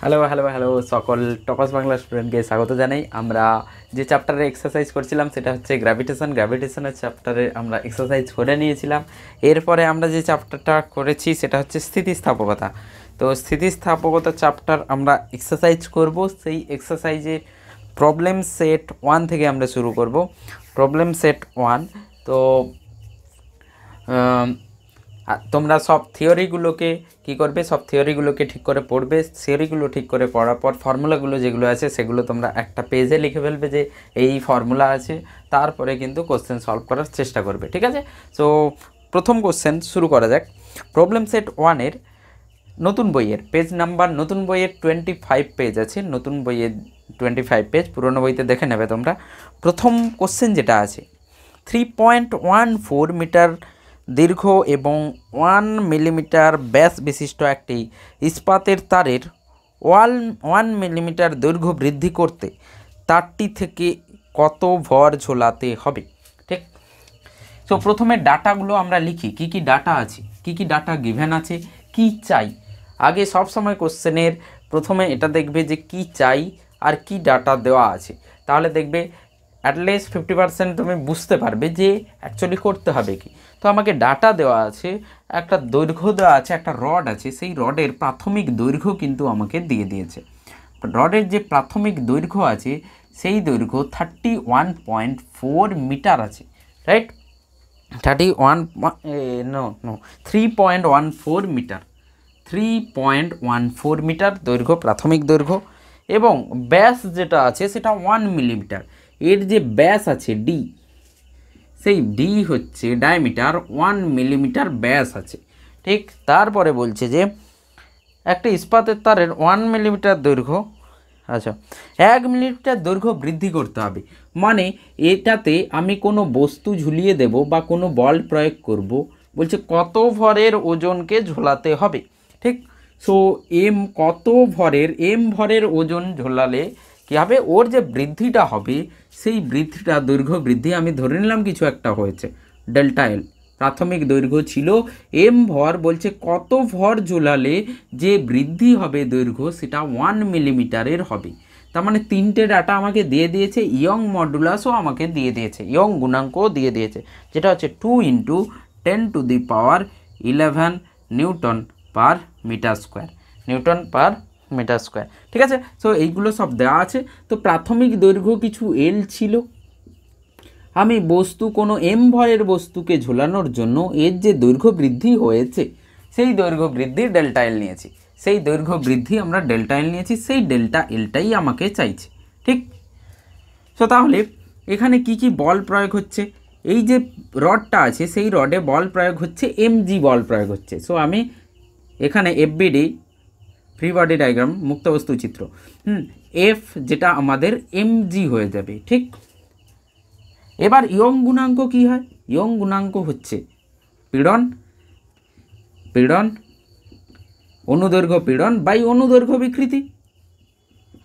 Hello hello hello সকল toppers Bangla স্টুডেন্টকে স্বাগত জানাই। আমরা যে চ্যাপ্টারে এক্সারসাইজ করছিলাম সেটা হচ্ছে গ্র্যাভিটেশনের চ্যাপ্টারে আমরা এক্সারসাইজ করে নিয়েছিলাম। এরপরে আমরা যে চ্যাপ্টারটা করেছি সেটা হচ্ছে স্থিতিস্থাপকতা। তো স্থিতিস্থাপকতা চ্যাপ্টার আমরা এক্সারসাইজ করব। সেই এক্সারসাইজের প্রবলেম সেট 1 থেকে আমরা শুরু করব। Problem set 1। তো তোমরা সব থিওরিগুলোকে কী করবে, সব থিওরিগুলোকে ঠিক করে পড়বে। থিওরিগুলো ঠিক করে পড়ার পর ফর্মুলাগুলো যেগুলো আছে সেগুলো তোমরা একটা পেজে লিখে ফেলবে যে এই ফর্মুলা আছে। তারপরে কিন্তু কোশ্চেন সলভ করার চেষ্টা করবে, ঠিক আছে? সো প্রথম কোশ্চেন শুরু করা যাক। প্রবলেম সেট 1-এর নতুন বইয়ের পেজ নাম্বার, নতুন বইয়ের 25 পেজ আছে, নতুন বইয়ের 25 পেজ, পুরনো বইতে দেখে নেবে তোমরা। প্রথম কোশ্চেন যেটা আছে, 3.14 মিটার দীর্ঘ এবং 1 মিলিমিটার ব্যাস বিশিষ্ট একটি ইস্পাতের তারের 1 মিলিমিটার দৈর্ঘ্য বৃদ্ধি করতে তারটি থেকে কত ভর ঝোলাতে হবে, ঠিক? সো প্রথমে ডাটাগুলো আমরা লিখি, কি কি ডাটা আছে, কি কি ডাটা গিভেন আছে, কি চাই। আগে সব সময় কোশ্চেনের প্রথমে এটা দেখবে যে কি চাই আর কি ডাটা দেওয়া আছে, তাহলে দেখবে অ্যাটলিস্ট 50% তুমি বুঝতে পারবে যে অ্যাকচুয়ালি করতে হবে কি। তো আমাকে ডাটা দেওয়া আছে, একটা দৈর্ঘ্য দেওয়া আছে, একটা রড আছে, সেই রডের প্রাথমিক দৈর্ঘ্য কিন্তু আমাকে দিয়ে দিয়েছে। রডের যে প্রাথমিক দৈর্ঘ্য আছে সেই দৈর্ঘ্য 31.4 মিটার আছে, রাইট? 3.14 মিটার, 3.14 মিটার দৈর্ঘ্য, প্রাথমিক দৈর্ঘ্য। এবং ব্যাস যেটা আছে সেটা 1 মিলিমিটার। এর যে ব্যাস আছে ডি, সেই ডি হচ্ছে ডায়ামিটার, 1 মিলিমিটার ব্যাস আছে, ঠিক? তারপরে বলছে যে একটা ইস্পাতের তারের 1 মিলিমিটার দৈর্ঘ্য, আচ্ছা 1 মিলিমিটার দৈর্ঘ্য বৃদ্ধি করতে হবে। মানে এটাতে আমি কোনো বস্তু ঝুলিয়ে দেব বা কোনো বল প্রয়োগ করব, বলছে কত ভরের ওজনকে ঝোলাতে হবে, ঠিক? সো কত ভরের, ভরের ওজন ঝোলালে কী হবে, ওর যে বৃদ্ধিটা হবে সেই বৃদ্ধিটা, দৈর্ঘ্য বৃদ্ধি আমি ধরে নিলাম কিছু একটা হয়েছে, ডেল্টা এল। প্রাথমিক দৈর্ঘ্য ছিল ভর, বলছে কত ভর ঝোলালে যে বৃদ্ধি হবে দৈর্ঘ্য সেটা 1 মিলিমিটারের হবে। তার মানে তিনটে ডাটা আমাকে দিয়ে দিয়েছে, ইয়ং মডুলাসও আমাকে দিয়ে দিয়েছে, ইয়ং গুণাঙ্কও দিয়ে দিয়েছে, যেটা হচ্ছে 2 × 10⁻11 newton per metre square, newton per metre square, ঠিক আছে? সো এইগুলো সব দেওয়া আছে। তো প্রাথমিক দৈর্ঘ্য কিছু এল ছিল, আমি কোনো ভরের বস্তুকে ঝোলানোর জন্য এর যে দৈর্ঘ্য বৃদ্ধি হয়েছে সেই দৈর্ঘ্য বৃদ্ধির ডেল্টা এল নিয়েছি, সেই দৈর্ঘ্য বৃদ্ধি আমরা ডেল্টা এল নিয়েছি, সেই ডেল্টা এলটাই আমাকে চাইছে, ঠিক? সো তাহলে এখানে কি কি বল প্রয়োগ হচ্ছে, এই যে রডটা আছে সেই রডে বল প্রয়োগ হচ্ছে, এমজি বল প্রয়োগ হচ্ছে। সো আমি এখানে এফবিডি, ফ্রি বডি ডায়াগ্রাম, মুক্ত বস্তু চিত্র, এফ যেটা আমাদের এমজি হয়ে যাবে, ঠিক? এবার ইয়ং গুণাঙ্ক কি হয়, ইয়ং গুণাঙ্ক হচ্ছে পীড়ন, অনুদৈর্ঘ্য পীড়ন বাই অনুদৈর্ঘ্য বিকৃতি,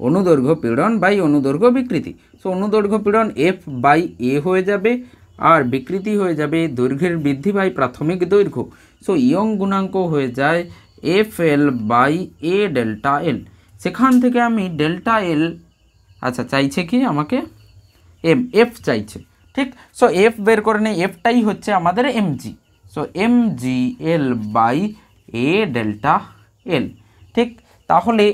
অনুদৈর্ঘ্য পীড়ন বাই অনুদৈর্ঘ্য বিকৃতি। সো অনুদৈর্ঘ্য পীড়ন এফ বাই এ হয়ে যাবে, আর বিকৃতি হয়ে যাবে দৈর্ঘ্যের বৃদ্ধি বাই প্রাথমিক দৈর্ঘ্য। সো ইয়ং গুণাঙ্ক হয়ে যায় F L by A delta L. সেখান থেকে আমি ডেল্টা এল, আচ্ছা চাইছে কি আমাকে, এফ চাইছে, ঠিক? সো এফ বের করে নেই, এফটাই হচ্ছে আমাদের MG. So MG L by A delta L, ঠিক? তাহলে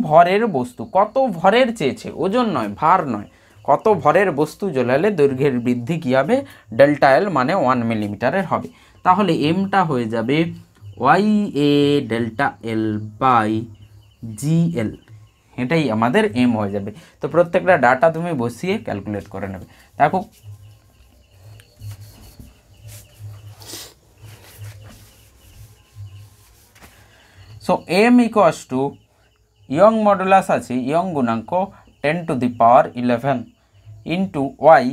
ভরের বস্তু, কত ভরের চেয়েছে, ওজন নয়, ভার নয়, কত ভরের বস্তু ঝোলালে দৈর্ঘ্যের বৃদ্ধি কী হবে, ডেল্টা এল মানে 1 মিলিমিটারের হবে। তাহলে এমটা হয়ে যাবে Y A delta L by G L, এটাই আমাদের এম হয়ে যাবে। তো প্রত্যেকটা ডাটা তুমি বসিয়ে ক্যালকুলেট করে নেবে। দেখো so M equals to Young modulus আছে, ইয়ং গুণাঙ্ক 10⁻11 ইন্টু ওয়াই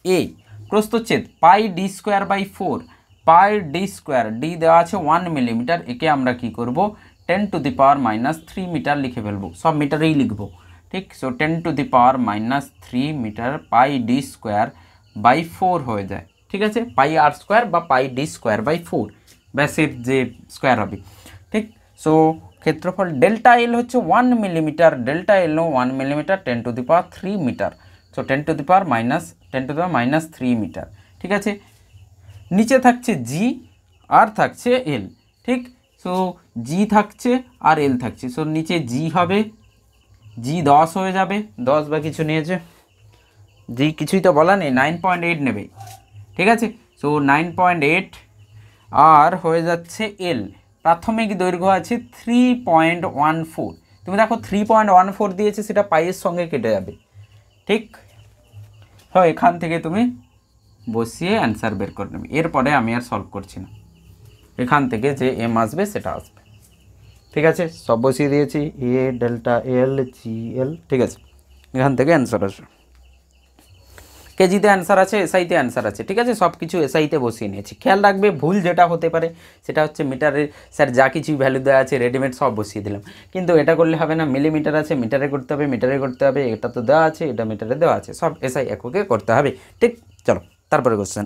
এ প্রস্থচ্ছেদ pi D square by 4, pi D square, D দেওয়া আছে 1 মিলিমিটার, একে আমরা কি করব 10⁻³ মিটার লিখে ফেলবো, সব মিটারেই লিখবো, ঠিক? So 10⁻³ metre pi D square by 4 হয়ে যায়, ঠিক আছে? পাই আর স্কোয়ার বা পাই ডি স্কোয়ার বাই 4 ব্যাসের যে স্কোয়ার হবে, ঠিক? সো ক্ষেত্রফল ডেল্টা এল হচ্ছে 1 millimetre, delta L 1 millimetre 10⁻³ metre, so 10⁻³ metre. ঠিক আছে, নিচে থাকছে জি আর থাকছে এল। ঠিক, সো জি থাকছে আর এল থাকছে, সো নিচে জি হবে, জি 10 হয়ে যাবে, 10 বা কিছু নিয়েছে, জি কিছুই তো বলা নেই, 9.8 নেবে। ঠিক আছে, সো 9.8 আর হয়ে যাচ্ছে এল। প্রাথমিক দৈর্ঘ্য আছে 3.14। তুমি দেখো 3.14 দিয়েছে, সেটা পাইয়ের সঙ্গে কেটে যাবে। ঠিক, হ্যাঁ, এখান থেকে তুমি বসিয়ে অ্যান্সার বের করে নেবে। এরপরে আমি আর সলভ করছি না, এখান থেকে যে এম আসবে সেটা আসবে। ঠিক আছে, সব বসিয়ে দিয়েছি, এ ডেল্টা এল জি এল। ঠিক আছে, এখান থেকে অ্যান্সার আসবে। কেজিতে অ্যান্সার আছে, এসআইতে অ্যান্সার আছে। ঠিক আছে, সব কিছু এসআইতে বসিয়ে নিয়েছি। খেয়াল রাখবে, ভুল যেটা হতে পারে সেটা হচ্ছে মিটারের, স্যার যা কিছুই ভ্যালু দেওয়া আছে রেডিমেড সব বসিয়ে দিলাম, কিন্তু এটা করলে হবে না। মিলিমিটার আছে, মিটারে করতে হবে, মিটারে করতে হবে, এটা তো দেওয়া আছে, এটা মিটারে দেওয়া আছে, সব এসআই এককে করতে হবে। ঠিক, চলো তারপরে কোশ্চেন।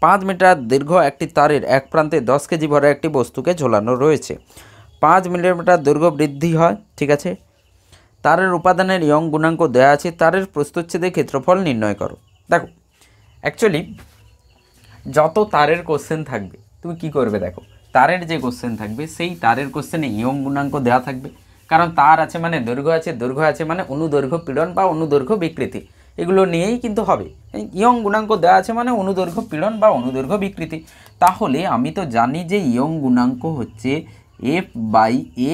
5 মিটার দীর্ঘ একটি তারের এক প্রান্তে 10 কেজি ভরা একটি বস্তুকে ঝোলানো রয়েছে। 5 মিলিমিটার দৈর্ঘ্য বৃদ্ধি হয়। ঠিক আছে, তারের উপাদানের ইয়ং গুণাঙ্ক দেওয়া আছে, তারের প্রস্থচ্ছেদের ক্ষেত্রফল নির্ণয় করো। দেখো, অ্যাকচুয়ালি যত তারের কোশ্চেন থাকবে তুমি কি করবে, দেখো তারের যে কোশ্চেন থাকবে সেই তারের কোশ্চেনে ইয়ং গুণাঙ্ক দেওয়া থাকবে, কারণ তার আছে মানে দৈর্ঘ্য আছে, দৈর্ঘ্য আছে মানে অনুদৈর্ঘ্য পীড়ন বা অনুদৈর্ঘ্য বিকৃতি, এগুলো নিয়েই কিন্তু হবে। ইয়ং গুণাঙ্ক দেওয়া আছে মানে অনুদৈর্ঘ্য পীড়ন বা অনুদৈর্ঘ্য বিকৃতি। তাহলে আমি তো জানি যে ইয়ং গুণাঙ্ক হচ্ছে F/A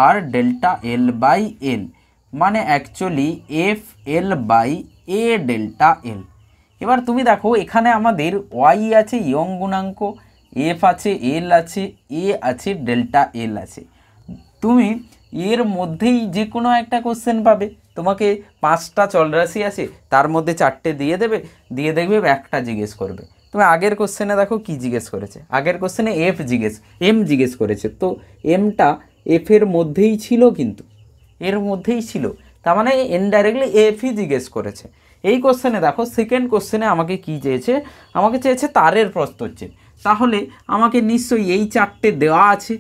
আর ডেল্টা L/L, মানে অ্যাকচুয়ালি FL/A ডেল্টা এল। এবার তুমি দেখো এখানে আমাদের ওয়াই আছে ইয়ং গুণাঙ্ক, এফ আছে, এল আছে, এ আছে, ডেল্টা এল আছে। তুমি এর মধ্যেই যে কোনো একটা কোশ্চেন পাবে, তোমাকে 5টা চলরাশি আছে, তার মধ্যে 4টে দিয়ে দেবে, দিয়ে দেখবে একটা জিজ্ঞেস করবে। তুমি আগের কোশ্চেনে দেখো কি জিজ্ঞেস করেছে, আগের কোশ্চেনে এম জিজ্ঞেস করেছে, তো এমটা এফের মধ্যেই ছিল, কিন্তু এর মধ্যেই ছিল, তার মানে ইনডাইরেক্টলি এফই জিজ্ঞেস করেছে। এই কোশ্চেনে দেখো, সেকেন্ড কোশ্চেনে আমাকে কি চেয়েছে, আমাকে চেয়েছে তারের প্রস্থচ্ছেদ। তাহলে আমাকে নিশ্চয়ই এই 4টে দেওয়া আছে,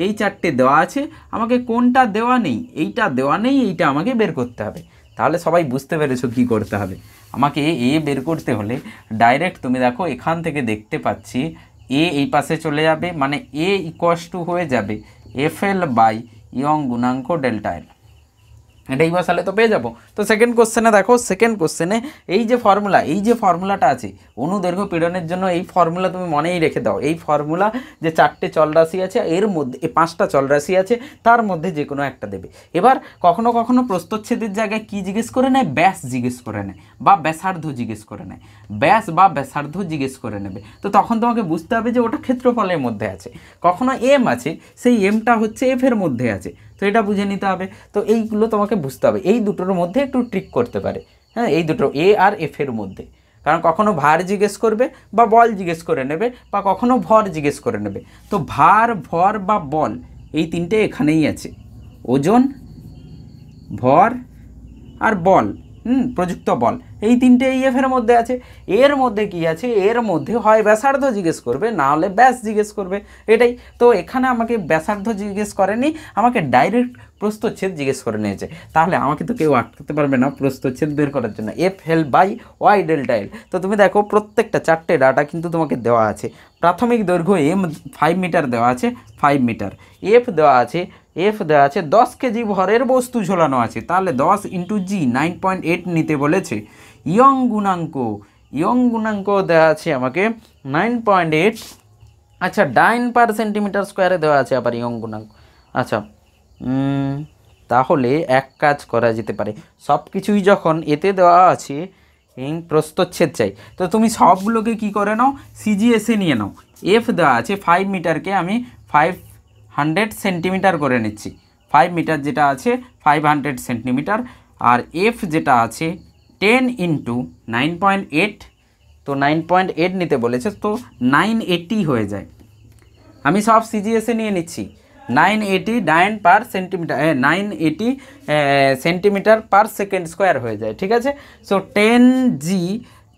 এই 4টে দেওয়া আছে, আমাকে কোনটা দেওয়া নেই, এইটা দেওয়া নেই, এইটা আমাকে বের করতে হবে। তাহলে সবাই বুঝতে পেরেছো কি করতে হবে। আমাকে এ বের করতে হলে ডাইরেক্ট তুমি দেখো এখান থেকে দেখতে পাচ্ছি এ এই পাশে চলে যাবে, মানে এ = হয়ে যাবে FL/ইয়ং গুণাঙ্ক ডেল্টা এল। এটাই বসালে তো পেয়ে যাবো। তো সেকেন্ড কোশ্চেনে দেখো, সেকেন্ড কোশ্চেনে এই যে ফর্মুলাটা আছে অনুদৈর্ঘ্য পীড়নের জন্য, এই ফর্মুলা তুমি মনেই রেখে দাও। এই ফর্মুলা যে 4টে চলরাশি আছে, এর মধ্যে 5টা চলরাশি আছে, তার মধ্যে যে কোনো একটা দেবে। এবার কখনো কখনো প্রস্থচ্ছেদের জায়গায় কি জিজ্ঞেস করে নেয়, ব্যাস জিজ্ঞেস করে নেয় বা ব্যাসার্ধ জিজ্ঞেস করে নেয়, ব্যাস বা ব্যাসার্ধ জিজ্ঞেস করে নেবে। তো তখন তোমাকে বুঝতে হবে যে ওটা ক্ষেত্রফলের মধ্যে আছে। কখনো এম আছে, সেই এমটা হচ্ছে এফের মধ্যে আছে, তো এটা বুঝে নিতে হবে। তো এইগুলো তোমাকে বুঝতে হবে, এই দুটোর মধ্যে একটু ট্রিক করতে পারে। হ্যাঁ, এই দুটো এ আর এফের মধ্যে, কারণ কখনো ভার জিজ্ঞেস করবে বা বল জিজ্ঞেস করে নেবে, বা কখনো ভর জিজ্ঞেস করে নেবে। তো ভার, ভর বা বল এই তিনটে এখানেই আছে, ওজন, ভর আর বল, প্রযুক্ত বল, এই তিনটে এফের মধ্যে আছে। এর মধ্যে কি আছে, এর মধ্যে হয় ব্যাসার্ধ জিজ্ঞেস করবে, না হলে ব্যাস জিজ্ঞেস করবে, এটাই তো। এখানে আমাকে ব্যাসার্ধ জিজ্ঞেস করেনি, আমাকে ডাইরেক্ট প্রস্থচ্ছেদ জিজ্ঞেস করে নিয়েছে। তাহলে আমাকে তো কেউ আটকাতে পারবে না প্রস্থচ্ছেদ বের করার জন্য, FL/Y ডেল্টা এল। তো তুমি দেখো প্রত্যেকটা 4টে ডাটা কিন্তু তোমাকে দেওয়া আছে। প্রাথমিক দৈর্ঘ্য এম 5 মিটার দেওয়া আছে, 5 মিটার। এফ দেওয়া আছে 10 কেজি ভরের বস্তু ঝোলানো আছে, তাহলে 10 × G 9.8 নিতে বলেছে। ইয়ং গুণাঙ্ক দেওয়া আছে আমাকে 9.8। আচ্ছা, ডাইন পার সেন্টিমিটার স্কোয়ারে দেওয়া আছে আবার ইয়ং গুণাঙ্ক। আচ্ছা, তাহলে এক কাজ করা যেতে পারে, সব কিছুই যখন এতে দেওয়া আছে, এই প্রস্থচ্ছেদ চাই, তো তুমি সবগুলোকে কি করে নাও, সিজিএসে নিয়ে নাও। এফ দেওয়া আছে 5 মিটারকে আমি 500 সেন্টিমিটার করে নিচ্ছি, 5 মিটার যেটা আছে 500 সেন্টিমিটার, আর এফ যেটা আছে 10 × 9.8, তো 9.8 নিতে বলেছে, তো 980 হয়ে যায়। আমি সব সিজিএসে নিয়ে নিচ্ছি, 980 dyne per centimetre 980 centimetre per second square হয়ে যায়। ঠিক আছে, সো 10G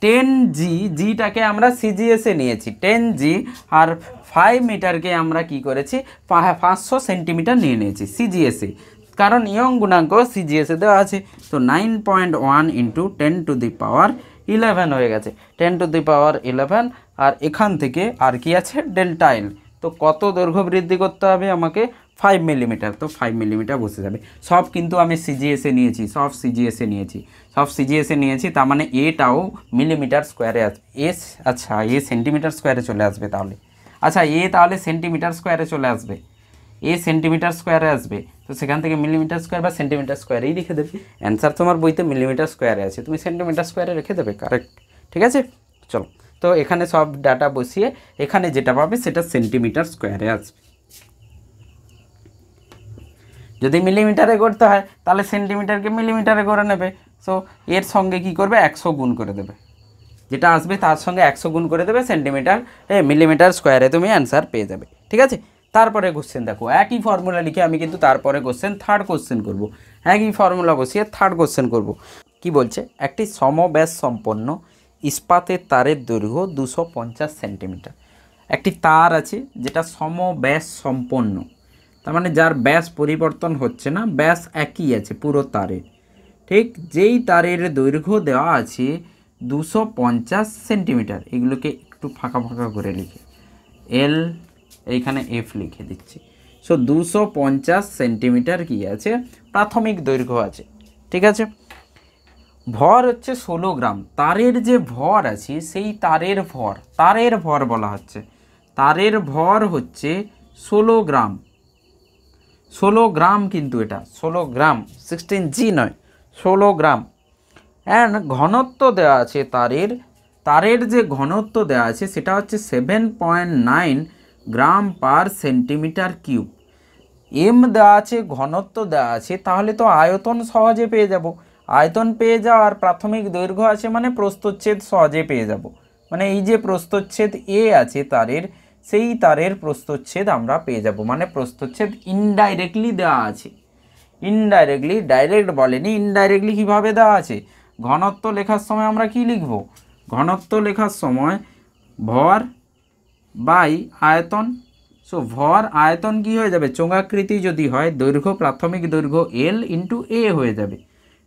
10G, জিটাকে আমরা সিজিএসে নিয়েছি 10G, আর 5 মিটারকে আমরা কি করেছি 500 সেন্টিমিটার নিয়ে নিয়েছি সিজিএসে, কারণ ইয়ং গুণাঙ্ক সিজিএসে দেওয়া আছে। তো 9.1 ইন্টু 10⁻11 হয়ে গেছে, 10⁻11। আর এখান থেকে আর কি আছে ডেল্টা এল। তো কত দৈর্ঘ্য বৃদ্ধি করতে হবে আমাকে 5 মিলিমিটার, তো 5 মিলিমিটার বসে যাবে। সব কিন্তু আমি সিজিএসে নিয়েছি, সব সিজিএসে নিয়েছি, তার মানে এটাও মিলিমিটার স্কোয়ারে আসবে। আচ্ছা এ সেন্টিমিটার স্কোয়ারে চলে আসবে তাহলে। আচ্ছা তাহলে সেন্টিমিটার স্কোয়ারে চলে আসবে, সেন্টিমিটার স্কোয়ারে আসবে। তো সেখান থেকে মিলিমিটার স্কোয়ার বা সেন্টিমিটার স্কোয়ারেই রেখে দেবে। অ্যান্সার তোমার বইতে মিলিমিটার স্কোয়ারে আছে, তুমি সেন্টিমিটার স্কোয়ারে রেখে দেবে, কারেক্ট। ঠিক আছে, চলো। তো এখানে সব ডাটা বসিয়ে এখানে যেটা পাবে সেটা সেন্টিমিটার স্কোয়ারে আসবে। যদি মিলিমিটারে করতে হয় তাহলে সেন্টিমিটারকে মিলিমিটারে করে নেবে। সো এর সঙ্গে কি করবে 100 গুণ করে দেবে, যেটা আসবে তার সঙ্গে 100 গুণ করে দেবে, সেন্টিমিটার মিলিমিটার স্কোয়ারে তুমি অ্যান্সার পেয়ে যাবে। ঠিক আছে, তারপরে কোশ্চেন দেখো, একই ফর্মুলা লিখে আমি কিন্তু তারপরে থার্ড কোশ্চেন করব। একই ফর্মুলা বসিয়ে থার্ড কোশ্চেন করব। কি বলছে, একটি সমব্যাস সম্পন্ন ইস্পাতের তারের দৈর্ঘ্য 250 সেন্টিমিটার। একটি তার আছে যেটা সমব্যাস সম্পন্ন, তার মানে যার ব্যাস পরিবর্তন হচ্ছে না, ব্যাস একই আছে পুরো তারের। ঠিক, যেই তারের দৈর্ঘ্য দেওয়া আছে 250 সেন্টিমিটার, এগুলোকে একটু ফাঁকা ফাঁকা করে লিখে এল, এইখানে এফ লিখে দিচ্ছি। সো 250 সেন্টিমিটার কি আছে প্রাথমিক দৈর্ঘ্য আছে। ঠিক আছে, ভর হচ্ছে 16 গ্রাম। তারের যে ভর আছে সেই তারের ভর বলা হচ্ছে, তারের ভর হচ্ছে 16 গ্রাম। 16 গ্রাম কিন্তু এটা 16 গ্রাম, 16G নয়, 16 গ্রাম। অ্যান্ড ঘনত্ব দেওয়া আছে তারের যে ঘনত্ব দেওয়া আছে সেটা হচ্ছে 7.9 গ্রাম পার সেন্টিমিটার কিউব। এম দেওয়া আছে, ঘনত্ব দেওয়া আছে, তাহলে তো আয়তন সহজে পেয়ে যাব। আয়তন পেয়ে যাওয়ার প্রাথমিক দৈর্ঘ্য আছে মানে প্রস্থচ্ছেদ সহজে পেয়ে যাব। মানে এই যে প্রস্থচ্ছেদ এ আছে তারের, সেই তারের প্রস্থচ্ছেদ আমরা পেয়ে যাব। মানে প্রস্থচ্ছেদ ইনডাইরেক্টলি দেওয়া আছে, ইনডাইরেক্টলি, ডাইরেক্ট বলেনি, ইনডাইরেক্টলি কীভাবে দেওয়া আছে। ঘনত্ব লেখার সময় আমরা কি লিখব, ঘনত্ব লেখার সময় ভর বাই আয়তন। সো ভর আয়তন কি হয়ে যাবে, চোঙাকৃতি যদি হয় দৈর্ঘ্য, প্রাথমিক দৈর্ঘ্য এল ইন্টু এ হয়ে যাবে।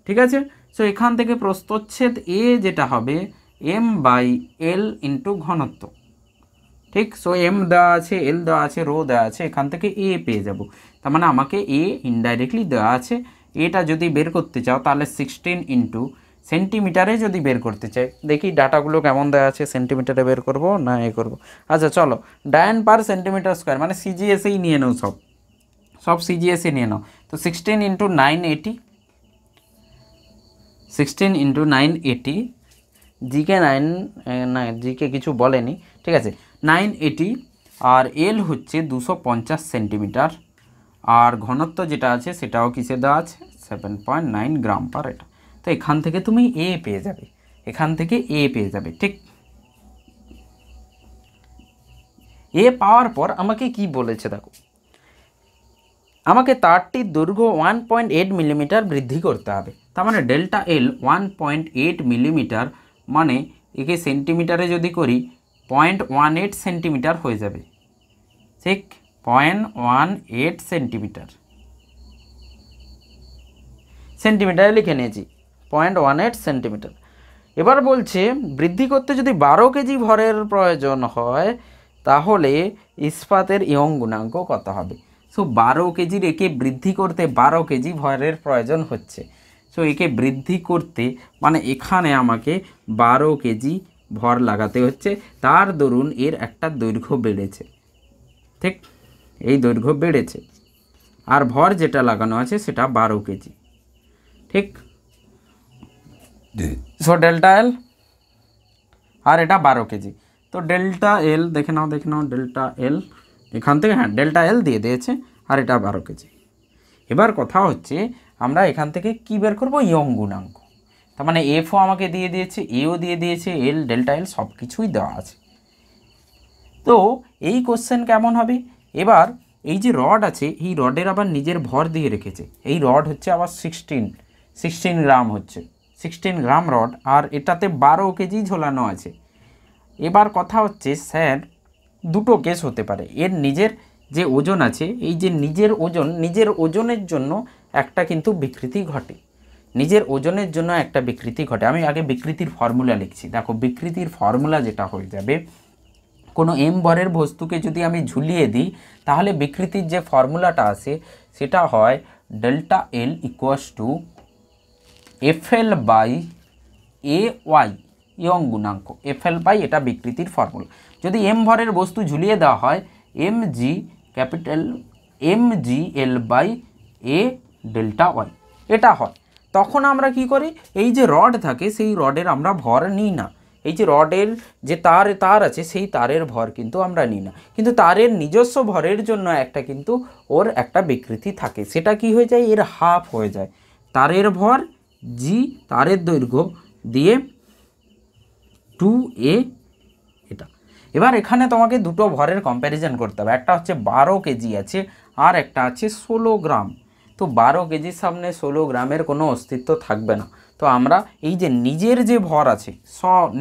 ঠিক আছে, সো এখান থেকে প্রস্থচ্ছেদ এ যেটা হবে এম বাই এল ইন্টু ঘনত্ব। ঠিক, সো এম দেওয়া আছে, এল দেওয়া আছে, রো দেওয়া আছে, এখান থেকে এ পেয়ে যাব। তার মানে আমাকে এ ইনডাইরেক্টলি দেওয়া আছে। এটা যদি বের করতে চাও তাহলে 16 ইন্টু সেন্টিমিটারে যদি বের করতে চাই, দেখি ডাটাগুলো কেমন দেওয়া আছে, সেন্টিমিটারে বের করব না এ করব। আচ্ছা চলো, ডায়ান পার সেন্টিমিটার স্কোয়ার, মানে সিজিএসেই নিয়ে নাও, সব সিজিএসে নিয়ে নাও। তো 16 ইন্টু 980, 16 ইন্টু 980, জিকে 9 না, জিকে কিছু বলেনি। ঠিক আছে, 980, আর এল হচ্ছে 250 সেন্টিমিটার, আর ঘনত্ব যেটা আছে সেটাও কিসে দেওয়া আছে 7.9 গ্রাম পার এটা। তো এখান থেকে তুমি এ পেয়ে যাবে, এখান থেকে এ পেয়ে যাবে। ঠিক, এ পাওয়ার পর আমাকে কি বলেছে দেখো, আমাকে তারটির দৈর্ঘ্য 1.8 মিলিমিটার বৃদ্ধি করতে হবে। তার মানে ডেল্টা এল 1.8 মিলিমিটার, মানে একে সেন্টিমিটারে যদি করি 0.18 সেন্টিমিটার হয়ে যাবে। ঠিক, 0.18 সেন্টিমিটার, সেন্টিমিটারে লিখে নিয়েছি 0.18 সেন্টিমিটার। এবার বলছে বৃদ্ধি করতে যদি 12 কেজি ভরের প্রয়োজন হয় তাহলে ইস্পাতের ইয়ং গুণাঙ্ক কত হবে। সো 12 কেজির, একে বৃদ্ধি করতে 12 কেজি ভরের প্রয়োজন হচ্ছে। সো একে বৃদ্ধি করতে মানে এখানে আমাকে 12 কেজি ভর লাগাতে হচ্ছে, তার দরুন এর একটা দৈর্ঘ্য বেড়েছে। ঠিক, এই দৈর্ঘ্য বেড়েছে, আর ভর যেটা লাগানো আছে সেটা 12 কেজি। ঠিক, সো ডেল্টা এল, আর এটা 12 কেজি। তো ডেল্টা এল দেখে নাও ডেল্টা এল এখান থেকে, হ্যাঁ ডেল্টা এল দিয়ে দিয়েছে, আর এটা 12 কেজি। এবার কথা হচ্ছে আমরা এখান থেকে কি বের করব, ইয়ং গুণাঙ্ক। তার মানে এফও আমাকে দিয়ে দিয়েছে, এও দিয়ে দিয়েছে, এল, ডেল্টা এল সব কিছুই দেওয়া আছে। তো এই কোশ্চেন কেমন হবে, এবার এই যে রড আছে এই রডের আবার নিজের ভর দিয়ে রেখেছে। এই রড হচ্ছে আবার 16 গ্রাম হচ্ছে, 16 গ্রাম রড, আর এটাতে 12 কেজি ঝোলানো আছে। এবার কথা হচ্ছে স্যার দুটো কেস হতে পারে, এর নিজের যে ওজন আছে, এই যে নিজের ওজনের জন্য একটা কিন্তু বিকৃতি ঘটে, নিজের ওজনের জন্য একটা বিকৃতি ঘটে। আমি আগে বিকৃতির ফর্মুলা লিখছি। দেখো বিকৃতির ফর্মুলা যেটা হয়ে যাবে, কোনো এম ভরের বস্তুকে যদি আমি ঝুলিয়ে দিই তাহলে বিকৃতির যে ফর্মুলাটা আছে সেটা হয় delta L equals to FL by A Y, young গুণাঙ্ক এফএল বাই, এটা বিকৃতির ফর্মুলা। যদি এম ভরের বস্তু ঝুলিয়ে দেওয়া হয় M G capital M G L by A delta Y, এটা হয়। তখন আমরা কি করি, এই যে রড থাকে সেই রডের আমরা ভর নিই না, এই যে রডের যে তার আছে সেই তারের ভর কিন্তু আমরা নিই না, কিন্তু তারের নিজস্ব ভরের জন্য একটা কিন্তু ওর একটা বিকৃতি থাকে, সেটা কি হয়ে যায়, এর হাফ হয়ে যায়। তারের ভর জি, তারের দৈর্ঘ্য দিয়ে 2a এটা। এবার এখানে তোমাকে দুটো ভরের কম্প্যারিজন করতে হবে, একটা হচ্ছে 12 কেজি আছে আর একটা আছে 16 গ্রাম। তো 12 কেজির সামনে 16 গ্রামের কোনো অস্তিত্ব থাকবে না। তো আমরা এই যে নিজের যে ভর আছে,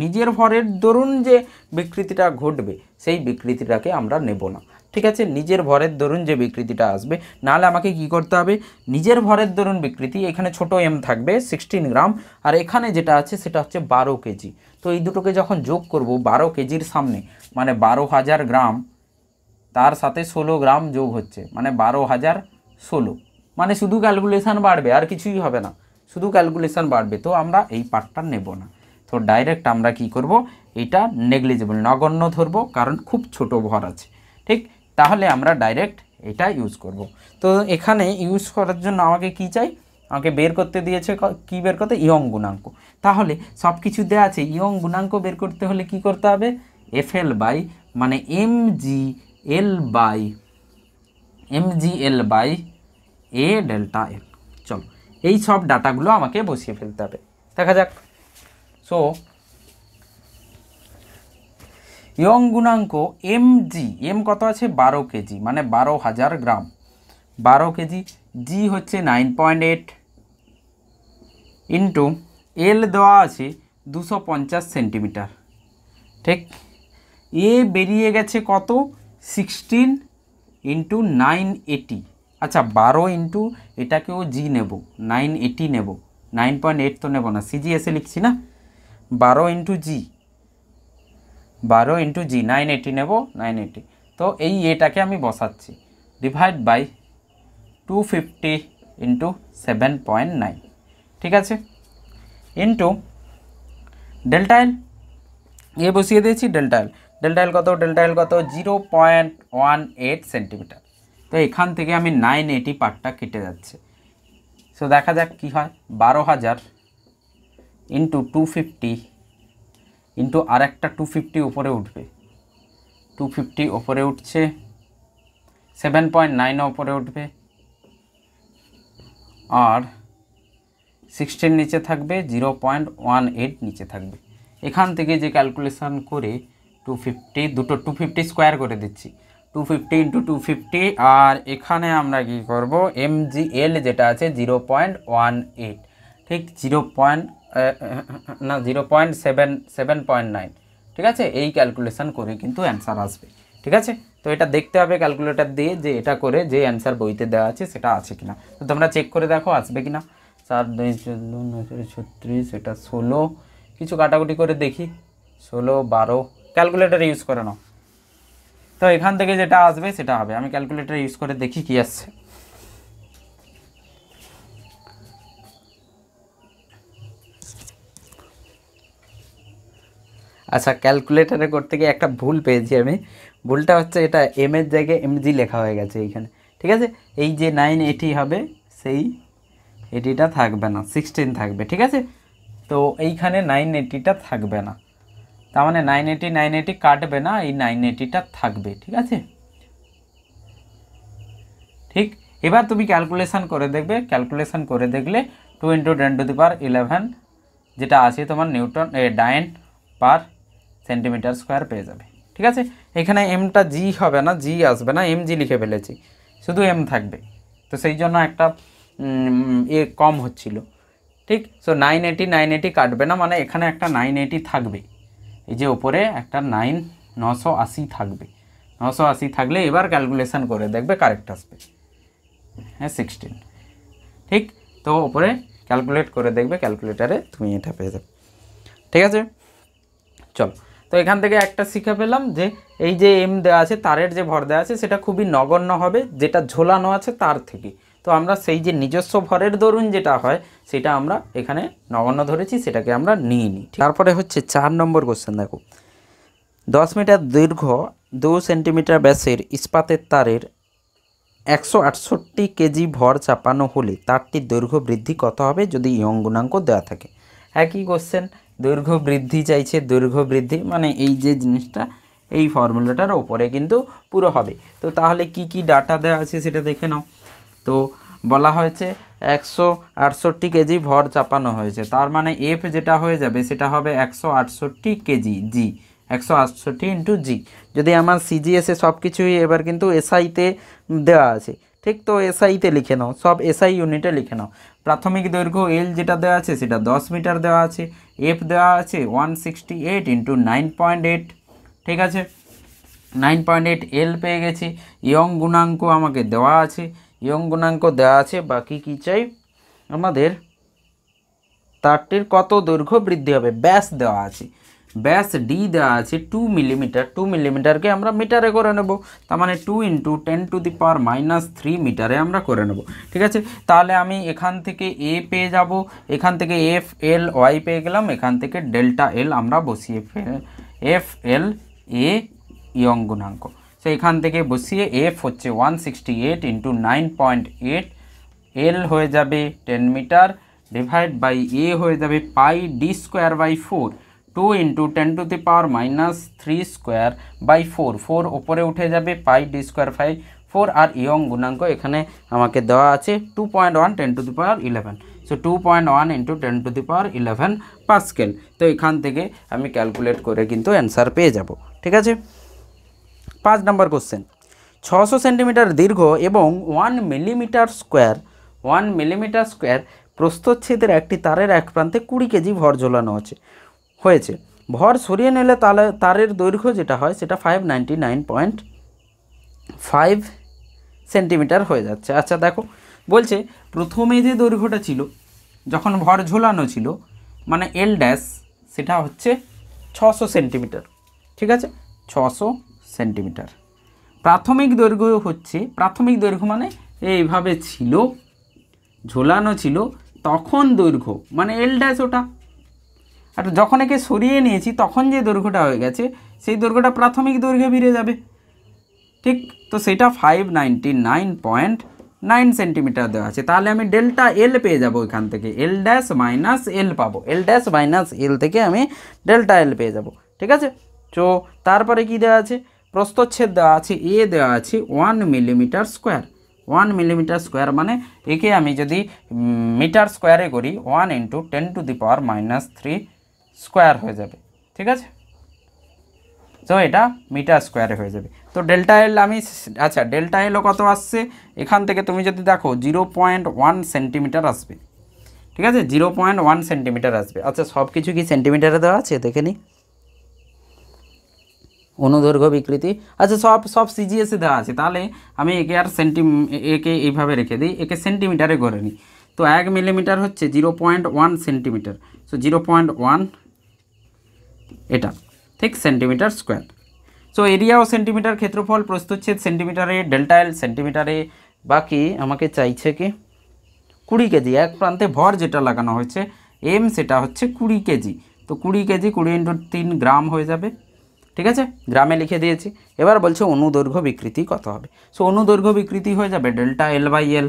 নিজের ভরের দরুন যে বিকৃতিটা ঘটবে সেই বিকৃতিটাকে আমরা নেব না, ঠিক আছে। নিজের ভরের দরুন যে বিকৃতিটা আসবে, নাহলে আমাকে কি করতে হবে, নিজের ভরের দরুন বিকৃতি, এখানে ছোট এম থাকবে 16 গ্রাম, আর এখানে যেটা আছে সেটা হচ্ছে 12 কেজি। তো এই দুটোকে যখন যোগ করব 12 কেজির সামনে মানে 12,000 গ্রাম, তার সাথে 16 গ্রাম যোগ হচ্ছে মানে 12,016, মানে শুধু ক্যালকুলেশান বাড়বে আর কিছুই হবে না, শুধু ক্যালকুলেশান বাড়বে। তো আমরা এই পার্টটা নেব না, তো ডাইরেক্ট আমরা কি করব, এটা নেগলিজেবল নগণ্য ধরবো, কারণ খুব ছোট ভর আছে, ঠিক। তাহলে আমরা ডাইরেক্ট এটা ইউজ করব। তো এখানে ইউজ করার জন্য আমাকে কি চাই, আমাকে বের করতে দিয়েছে, কি বের করতে, ইয়ং গুণাঙ্ক। তাহলে সব কিছু দেওয়া আছে, ইয়ং গুণাঙ্ক বের করতে হলে কি করতে হবে, এফএল বাই মানে M G L by A delta L. চলো এই সব ডাটাগুলো আমাকে বসিয়ে ফেলতে হবে, দেখা যাক। সো ইয়ং গুণাঙ্ক এম জি, এম কত আছে 12 কেজি মানে 12,000 গ্রাম, 12 কেজি, জি হচ্ছে 9.8 ইন্টু এল দেওয়া আছে 250 সেন্টিমিটার, ঠিক। এ বেরিয়ে গেছে কত, 16 ইন্টু 980, আচ্ছা 12 ইন্টু এটাকেও জি নেব, 980 নেব, 9.8 তো নেব না, সিজিএসে লিখছি না, 12 ইন্টু জি, 980 নেব, 980। তো এই এটাকে আমি বসাচ্ছি, ডিভাইড বাই 250 ইন্টু 7.9, ঠিক আছে, ইন্টু ডেল্টা এল, এ বসিয়ে দিয়েছি, ডেল্টা এল কত, 0.18 সেন্টিমিটার। তো এখান থেকে আমি 980 পার্টটা কেটে যাচ্ছে। সো দেখা যাক কি হয়, 12,000 ইন্টু 250 ইন্টু আর একটা 250 উপরে উঠবে, 250 ওপরে উঠছে, 7.9 ওপরে উঠবে, আর 16 নিচে থাকবে, 0.18 নিচে থাকবে। এখান থেকে যে ক্যালকুলেশান করে 250, দুটো 250 স্কোয়ার করে দিচ্ছি, 250 ইন্টু 250, আর এখানে আমরা কি করব, এমজিএল যেটা আছে 0.18, ঠিক 7.9, ঠিক আছে। এই ক্যালকুলেশান করে কিন্তু অ্যান্সার আসবে, ঠিক আছে। তো এটা দেখতে হবে ক্যালকুলেটর দিয়ে যে এটা করে যে অ্যান্সার বইতে দেওয়া আছে সেটা আছে কিনা, তো তোমরা চেক করে দেখো আসবে কিনা। 7 2 14 36, এটা 16, কিছু কাটাকুটি করে দেখি, 16 12, ক্যালকুলেটর ইউজ করে নাও। তো এখান থেকে যেটা আসবে সেটা হবে, আমি ক্যালকুলেটর ইউজ করে দেখি কি আসছে। আচ্ছা ক্যালকুলেটারে করতে গিয়ে একটা ভুল পেয়েছি আমি, ভুলটা হচ্ছে এটা এম এর জায়গায় এমজি লেখা হয়ে গেছে এইখানে, ঠিক আছে। এই যে 980 হবে সেই এটিটা থাকবে না, 16 থাকবে, ঠিক আছে। তো এইখানে 980টা থাকবে না, তার মানে 980 কাটবে না, এই 980টা থাকবে, ঠিক আছে, ঠিক। এবার তুমি ক্যালকুলেশান করে দেখবে, ক্যালকুলেশান করে দেখলে 2 × 10⁻11 যেটা আছে তোমার নিউটন ডাইন পার সেন্টিমিটার স্কোয়ার পেয়ে যাবে, ঠিক আছে। এখানে এমটা জি হবে না, জি আসবে না, এম জি লিখে ফেলেছি, শুধু এম থাকবে, তো সেই জন্য একটা কম হচ্ছিল, ঠিক। সো 980 কাটবে না, মানে এখানে একটা 980 থাকবে, এই যে ওপরে একটা 980 থাকবে, 980 থাকলে এবার ক্যালকুলেশন করে দেখবে কারেক্ট আসবে। হ্যাঁ 16, ঠিক। তো ওপরে ক্যালকুলেট করে দেখবে, ক্যালকুলেটারে তুমি এটা পেয়ে যাবে। ঠিক আছে, চলো। তো এখান থেকে একটা শিখে পেলাম যে এই যে এম দেওয়া আছে, তারের যে ভর দেওয়া আছে সেটা খুবই নগণ্য হবে যেটা ঝোলানো আছে তার থেকে। তো আমরা সেই যে নিজস্ব ভরের দরুন যেটা হয় সেটা আমরা এখানে নগণ্য ধরেছি, সেটাকে আমরা নিয়ে নিই। তারপরে হচ্ছে 4 নম্বর কোশ্চেন, দেখো 10 মিটার দৈর্ঘ্য 2 সেন্টিমিটার ব্যাসের ইস্পাতের তারের 168 কেজি ভর চাপানো হলে তারটির দৈর্ঘ্য বৃদ্ধি কত হবে যদি ইয়ং গুণাঙ্ক দেওয়া থাকে। একই কোশ্চেন, দৈর্ঘ্য বৃদ্ধি চাইছে, দৈর্ঘ্য বৃদ্ধি মানে এই যে জিনিসটা এই ফর্মুলাটার ওপরে কিন্তু পুরো হবে। তো তাহলে কি কি ডাটা দেওয়া আছে সেটা দেখে নাও। তো বলা হয়েছে 168 কেজি ভর চাপানো হয়েছে, তার মানে এফ যেটা হয়ে যাবে সেটা হবে 168 কেজি, জি 168 ইন্টু জি। যদি আমার সিজিএসে সব কিছুই এবার কিন্তু এসআইতে দেওয়া আছে, ঠিক। তো এসআইতে লিখে নাও, সব এসআই ইউনিটে লিখে নাও। প্রাথমিক দৈর্ঘ্য এল যেটা দেওয়া আছে সেটা 10 মিটার দেওয়া আছে, এফ দেওয়া আছে 168 ইন্টু 9.8, ঠিক আছে 9.8 এল পেয়ে গেছি। ইয়ং গুণাঙ্ক আমাকে দেওয়া আছে, ইয়ং গুণাঙ্ক দেওয়া আছে, বাকি কি চাই আমাদের, তারটির কত দৈর্ঘ্য বৃদ্ধি হবে, ব্যাস দেওয়া আছে, ব্যাস ডি দেওয়া আছে 2 মিলিমিটার, 2 মিলিমিটারকে আমরা মিটারে করে নেব, তার মানে 2 ইন্টু 10⁻³ মিটারে আমরা করে নেব। ঠিক আছে, তাহলে আমি এখান থেকে এ পেয়ে যাব, এখান থেকে এফ এল ওয়াই পেয়ে গেলাম, এখান থেকে ডেল্টা এল আমরা বসিয়ে এফ এল এ ইয়ং গুণাঙ্ক। সো এখান থেকে বসিয়ে এফ হচ্ছে 168 ইন্টু 9.8, এল হয়ে যাবে 10 মিটার, ডিভাইড বাই এ হয়ে যাবে pi D square by 4, 2 into 10⁻³ square by 4, 4 ওপরে উঠে যাবে, পাই ডি স্কোয়ার বাই 4, আর ইয়ং গুণাঙ্ক এখানে আমাকে দেওয়া আছে 2.1 10⁻11, সো 2.1 ইন্টু 10⁻11 পাস্কেল। তো এখান থেকে আমি ক্যালকুলেট করে কিন্তু অ্যান্সার পেয়ে যাব। ঠিক আছে, 5 নম্বর কোশ্চেন, 600 সেন্টিমিটার দীর্ঘ এবং 1 মিলিমিটার স্কোয়ার প্রস্থচ্ছেদের একটি তারের এক প্রান্তে 20 কেজি ভর ঝোলানো হয়েছে। ভর সরিয়ে নিলে তাহলে তারের দৈর্ঘ্য যেটা হয় সেটা 599.5 সেন্টিমিটার হয়ে যাচ্ছে। আচ্ছা দেখো, বলছে প্রথমে যে দৈর্ঘ্যটা ছিল যখন ভর ঝোলানো ছিল মানে এল ড্যাশ, সেটা হচ্ছে 600 সেন্টিমিটার। ঠিক আছে, 600 সেন্টিমিটার। প্রাথমিক দৈর্ঘ্য মানে এইভাবে ছিল, ঝোলানো ছিল, তখন দৈর্ঘ্য মানে এল ড্যাশ ওটা, আর যখন একে সরিয়ে নিয়েছি তখন যে দৈর্ঘ্যটা হয়ে গেছে সেই দৈর্ঘ্যটা প্রাথমিক দৈর্ঘ্যে ফিরে যাবে। ঠিক, তো সেটা 599.9 সেন্টিমিটার দেওয়া আছে। তাহলে আমি ডেল্টা এল পেয়ে যাব, এখান থেকে এল ড্যাশ মাইনাস এল পাবো, এল ড্যাশ মাইনাস এল থেকে আমি ডেল্টা এল পেয়ে যাব। ঠিক আছে, তো তারপরে কি দেওয়া আছে, প্রস্থচ্ছেদ দেওয়া আছে, এ দেওয়া আছে 1 মিলিমিটার স্কোয়ার, 1 মিলিমিটার স্কোয়ার মানে একে আমি যদি মিটার স্কোয়ারে করি 1 ইন্টু 10⁻³ স্কোয়ার হয়ে যাবে। ঠিক আছে, তো এটা মিটার স্কোয়ারে হয়ে যাবে। তো ডেল্টা এল আমি, আচ্ছা ডেল্টা এলও কত আসছে, এখান থেকে তুমি যদি দেখো 0.1 সেন্টিমিটার আসবে। ঠিক আছে, 0.1 সেন্টিমিটার আসবে। আচ্ছা সব কিছু কি সেন্টিমিটারে দেওয়া আছে দেখে নিই, অনুদৈর্ঘ্য বিকৃতি, আচ্ছা সব সিজিএসে দেওয়া আছে, তাহলে আমি একে আর একে এইভাবে রেখে দিই, একে সেন্টিমিটারে করে নিই। তো 1 মিলিমিটার হচ্ছে 0.1 সেন্টিমিটার, সো 0.1 এটা, ঠিক সেন্টিমিটার স্কোয়ার। সো এরিয়াও সেন্টিমিটার, ক্ষেত্রফল প্রস্থচ্ছেদ সেন্টিমিটারে, ডেল্টা এল সেন্টিমিটারে, বাকি আমাকে চাইছে কি 20 কেজি। এক প্রান্তে ভর যেটা লাগানো হয়েছে এম সেটা হচ্ছে 20 কেজি, তো 20 কেজি 20 ইন্টু 3 গ্রাম হয়ে যাবে। ঠিক আছে, গ্রামে লিখে দিয়েছি। এবার বলছে অনুদৈর্ঘ্য বিকৃতি কত হবে। সো অনুদৈর্ঘ্য বিকৃতি হয়ে যাবে ডেল্টা এল বাই এল,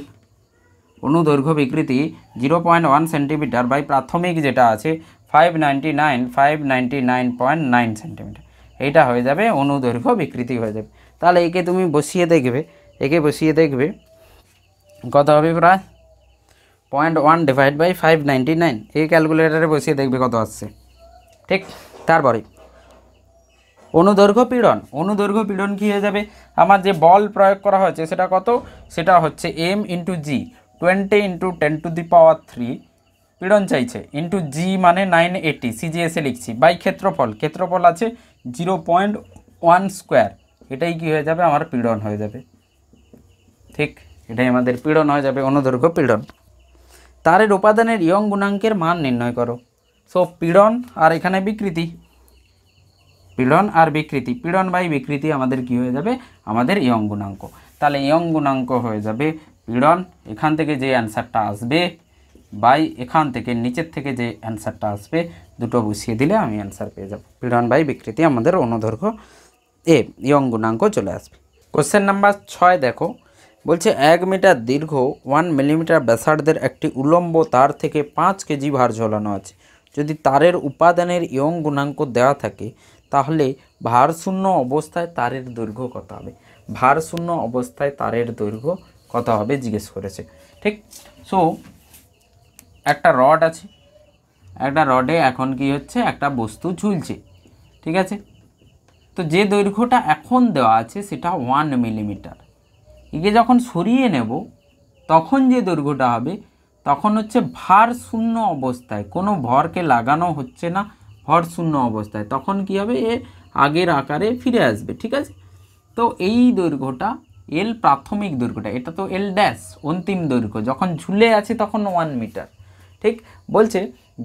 অনুদৈর্ঘ্য বিকৃতি 0.1 সেন্টিমিটার বাই প্রাথমিক যেটা আছে 599.9 সেন্টিমিটার, এইটা হয়ে যাবে অনুদৈর্ঘ্য বিকৃতি হয়ে যাবে। তাহলে একে তুমি বসিয়ে দেখবে কত হবে, প্রায় 0.1 ডিভাইড বাই 599, এই ক্যালকুলেটারে বসিয়ে দেখবে কত আসছে। ঠিক, তারপরে অনুদৈর্ঘ্য পীড়ন কী হয়ে যাবে, আমার যে বল প্রয়োগ করা হয়েছে সেটা কত, সেটা হচ্ছে এম ইন্টু জি, 20 ইন্টু 10⁻³ পীড়ন চাইছে ইন্টু জি মানে 980 সিজিএসে লিখছি বাই ক্ষেত্রফল আছে 0.1 স্কোয়ার, এটাই কি হয়ে যাবে আমার পীড়ন হয়ে যাবে। ঠিক, এটাই আমাদের পীড়ন হয়ে যাবে, অনুদৈর্ঘ্য পীড়ন। তারের উপাদানের ইয়ং গুণাঙ্কের মান নির্ণয় করো। সো পীড়ন আর এখানে বিকৃতি, পীড়ন আর বিকৃতি, পীড়ন বাই বিকৃতি আমাদের কি হয়ে যাবে, আমাদের ইয়ং গুণাঙ্ক। তাহলে ইয়ং গুণাঙ্ক হয়ে যাবে পীড়ন, এখান থেকে যে অ্যান্সারটা আসবে বাই এখান থেকে নিচের থেকে যে অ্যান্সারটা আসবে, দুটো বসিয়ে দিলে আমি অ্যান্সার পেয়ে যাব। পীড়ন বাই বিকৃতি আমাদের অনুদৈর্ঘ্য এ, ইয়ং গুণাঙ্ক চলে আসবে। কোশ্চেন নাম্বার 6 দেখো, বলছে 1 মিটার দীর্ঘ 1 মিলিমিটার ব্যাসার্ধের একটি উলম্ব তার থেকে 5 কেজি ভার ঝোলানো আছে। যদি তারের উপাদানের ইয়ং গুণাঙ্ক দেওয়া থাকে তাহলে ভারশূন্য অবস্থায় তারের দৈর্ঘ্য কত হবে? ভারশূন্য অবস্থায় তারের দৈর্ঘ্য কত হবে জিজ্ঞেস করেছে। ঠিক, সো একটা রড আছে, একটা রডে এখন কি হচ্ছে, একটা বস্তু ঝুলছে, ঠিক আছে। তো যে দৈর্ঘ্যটা এখন দেওয়া আছে সেটা 1 মিলিমিটার। একে যখন সরিয়ে নেব তখন যে দৈর্ঘ্যটা হবে তখন হচ্ছে ভার শূন্য অবস্থায়, কোনো ভরকে লাগানো হচ্ছে না, ভর শূন্য অবস্থায়, তখন কি হবে, এ আগের আকারে ফিরে আসবে, ঠিক আছে। তো এই দৈর্ঘ্যটা এল প্রাথমিক দৈর্ঘ্যটা, এটা তো এল ড্যাশ অন্তিম দৈর্ঘ্য, যখন ঝুলে আছে তখন 1 মিটার। ঠিক, বলছে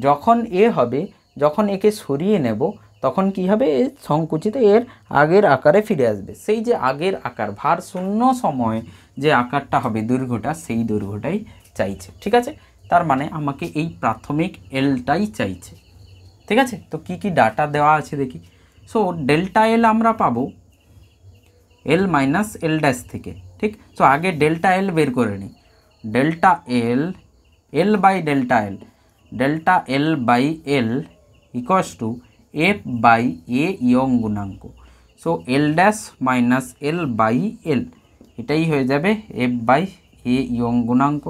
যখন এ হবে, যখন একে সরিয়ে নেব তখন কি হবে, এ সংকুচিত এর আগের আকারে ফিরে আসবে। সেই যে আগের আকার, ভার শূন্য সময়ে যে আকারটা হবে দৈর্ঘ্যটা, সেই দৈর্ঘ্যটাই চাইছে, ঠিক আছে। তার মানে আমাকে এই প্রাথমিক এলটাই চাইছে, ঠিক আছে। তো কি কি ডাটা দেওয়া আছে দেখি। সো ডেল্টা এল আমরা পাবো এল মাইনাস এল ড্যাশ থেকে, ঠিক। সো আগে ডেল্টা এল বের করে নিই। Delta L, L by delta L, delta L by L equals to F by A Young গুণাঙ্ক। So L dash minus L by L, এটাই হয়ে যাবে এফ বাই এ ইয়ং গুণাঙ্ক।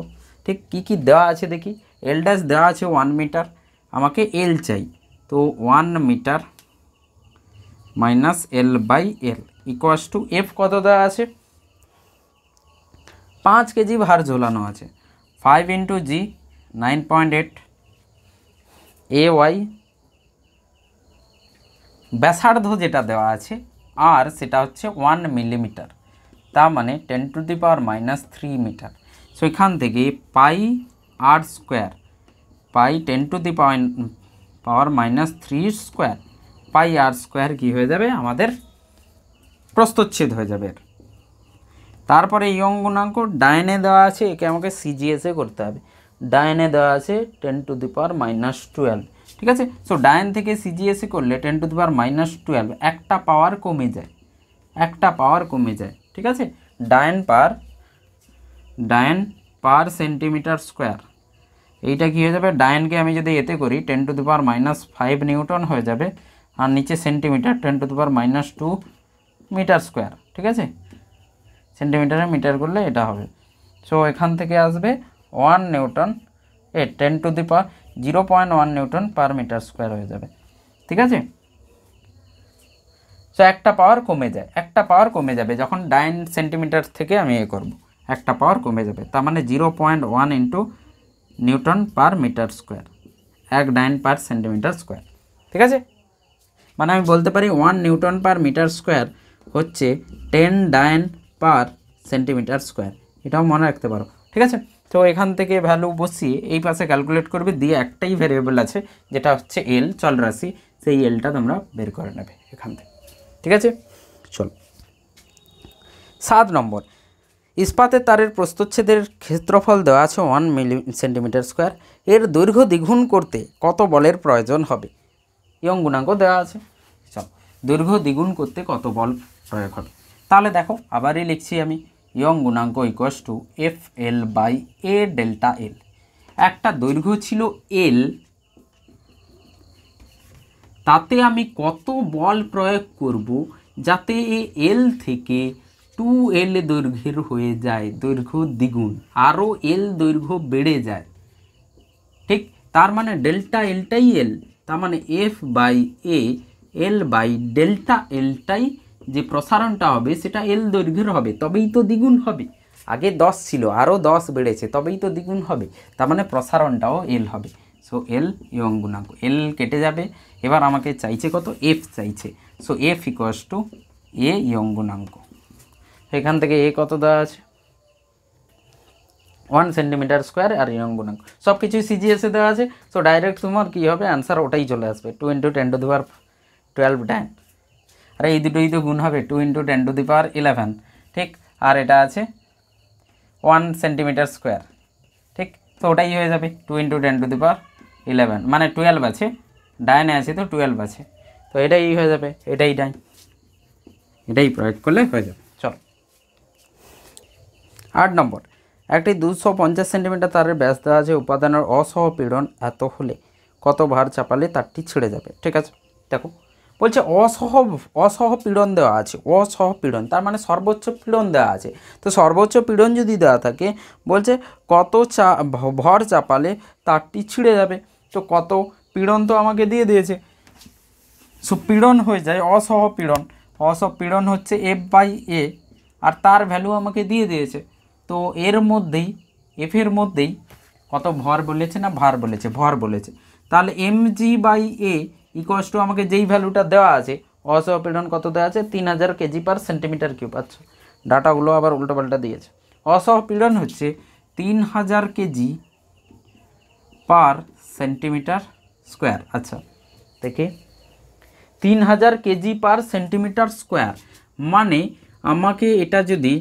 ঠিক, কী কী দেওয়া আছে দেখি। এল ড্যাশ দেওয়া আছে 1 মিটার, আমাকে এল চাই, তো 1 metre minus L by L equals to F কত দেওয়া আছে, 5 কেজি ভার ঝোলানো আছে, 5 ইন্টু জি 9.8, এ ওয়াই ব্যাসার্ধ যেটা দেওয়া আছে আর সেটা হচ্ছে 1 মিলিমিটার, তার মানে 10⁻³ মিটার। সো এখান থেকে পাই আর স্কোয়ার, পাই 10⁻³ স্কোয়ার, পাই আর স্কোয়ার কী হয়ে যাবে, আমাদের প্রস্থচ্ছেদ হয়ে যাবে। তারপরে ইয়ং গুণাঙ্ক ডাইনে দেওয়া আছে, একে আমাকে সিজিএসে করতে হবে। ডাইনে দেওয়া আছে 10⁻12, ঠিক আছে। সো ডাইন থেকে সিজিএসে করলে 10⁻12 একটা পাওয়ার কমে যায়, একটা পাওয়ার কমে যায়, ঠিক আছে। ডাইন পার সেন্টিমিটার স্কোয়ার, এইটা কী হয়ে যাবে, ডাইনকে আমি যদি এতে করি 10⁻5 নিউটন হয়ে যাবে, আর নিচে সেন্টিমিটার 10⁻² মিটার স্কোয়ার, ঠিক আছে। সেন্টিমিটারে মিটার করলে এটা হবে। সো এখান থেকে আসবে 1 newton, 0.1 newton per metre square হয়ে যাবে, ঠিক আছে। সো একটা পাওয়ার কমে যায়, একটা পাওয়ার কমে যাবে যখন ডাইন সেন্টিমিটার থেকে আমি এ করব, একটা পাওয়ার কমে যাবে, তার মানে 0.1 into newton per metre square, 1 dyne per centimetre square, ঠিক আছে। মানে আমি বলতে পারি 1 নিউটন পার মিটার স্কোয়ার হচ্ছে 10 ডাইন পার সেন্টিমিটার স্কোয়ার, এটাও মনে রাখতে পারো, ঠিক আছে। তো এখান থেকে ভ্যালু বসিয়ে এই পাশে ক্যালকুলেট করবে, দিয়ে একটাই ভ্যারিয়েবল আছে যেটা হচ্ছে এল, চলরাশি, সেই এলটা তোমরা বের করে নেবে এখান থেকে, ঠিক আছে। চল 7 নম্বর, ইস্পাতের তারের প্রস্থচ্ছেদের ক্ষেত্রফল দেওয়া আছে 1 সেন্টিমিটার স্কোয়ার, এর দৈর্ঘ্য দ্বিগুণ করতে কত বলের প্রয়োজন হবে? ইয়ং গুণাঙ্ক দেওয়া আছে, চল দৈর্ঘ্য দ্বিগুণ করতে কত বল প্রয়োগ হবে। তাহলে দেখো আবারই লিখছি আমি, ইয়ং গুণাঙ্ক equals to F L by A delta L. একটা দৈর্ঘ্য ছিল এল, তাতে আমি কত বল প্রয়োগ করব যাতে এল থেকে 2L দৈর্ঘ্যের হয়ে যায় দৈর্ঘ্য দ্বিগুণ, আরও এল দৈর্ঘ্য বেড়ে যায়, ঠিক। তার মানে ডেল্টা এলটাই এল, তার মানে F by A L by delta এলটাই যে প্রসারণটা হবে সেটা এল দৈর্ঘ্যের হবে, তবেই তো দ্বিগুণ হবে। আগে 10 ছিল, আরও 10 বেড়েছে, তবেই তো দ্বিগুণ হবে, তার মানে প্রসারণটাও এল হবে। সো এল ইয়ং গুণাঙ্ক, এল কেটে যাবে। এবার আমাকে চাইছে কত, এফ চাইছে। সো এফ ইকুয়ালস টু এ ইয়ং গুণাঙ্ক। এখান থেকে এ কত দেওয়া আছে 1 সেন্টিমিটার স্কোয়ার আর ইয়ং গুণাঙ্ক সব কিছুই সিজিএসে দেওয়া আছে। সো ডাইরেক্ট তোমার কী হবে, অ্যান্সার ওটাই চলে আসবে 2 × 10⁻12 tan। আর এই দুটোই তো গুণ হবে 2 × 10⁻11, ঠিক। আর এটা আছে 1 সেন্টিমিটার স্কোয়ার, ঠিক। তো ওটাই হয়ে যাবে 2 × 10⁻11, মানে 12 আছে, ডাইনে আছে তো 12 আছে, তো এটাই হয়ে যাবে, এটাই ডাইন, এটাই প্রয়োগ করলে হয়ে যাবে। চলো 8 নম্বর, একটি 250 সেন্টিমিটার তারের ব্যাস দেওয়া আছে, উপাদানের অসহপীড়ন এত হলে কত ভার চাপালে তারটি ছিঁড়ে যাবে। ঠিক আছে, দেখো বলছে অসহপীড়ন দেওয়া আছে, অসহপীড়ন তার মানে সর্বোচ্চ পীড়ন দেওয়া আছে। তো সর্বোচ্চ পীড়ন যদি দেওয়া থাকে, বলছে কত ভর চাপালে তারটি ছিঁড়ে যাবে। তো কত পীড়ন তো আমাকে দিয়ে দিয়েছে, সো পীড়ন হয়ে যায় অসহপীড়ন। অসহপীড়ন হচ্ছে F/A, আর তার ভ্যালু আমাকে দিয়ে দিয়েছে। তো এর মধ্যেই, এফের মধ্যেই কত ভর বলেছে না ভার বলেছে, ভর বলেছে। তাহলে mg/a ইকুয়ালস টু আমাকে যেই ভ্যালুটা দেওয়া আছে, অসহপীড়ন কত দেওয়া আছে 3000 kg/cm3। আচ্ছা, ডাটাগুলো আবার উল্টোপাল্টা দিয়েছে। অসহপীড়ন হচ্ছে 3000 kg/cm²। আচ্ছা দেখে 3000 kg/cm², মানে আমাকে এটা যদি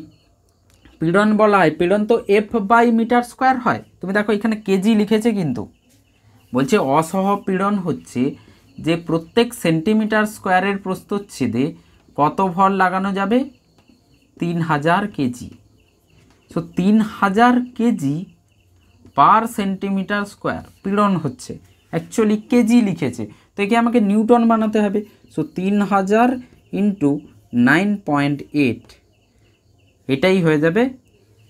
পীড়ন বলা হয়, পীড়ন তো F/m² হয়। তুমি দেখো এখানে কেজি লিখেছে, কিন্তু বলছে অসহপীড়ন হচ্ছে যে প্রত্যেক সেন্টিমিটার স্কোয়ারের প্রস্থচ্ছেদে কত ভর লাগানো যাবে 3000 কেজি। সো 3000 kg/cm² পীড়ন হচ্ছে, অ্যাকচুয়ালি কেজি লিখেছে, তো একে আমাকে নিউটন বানাতে হবে। সো 3000 × 9.8, এটাই হয়ে যাবে।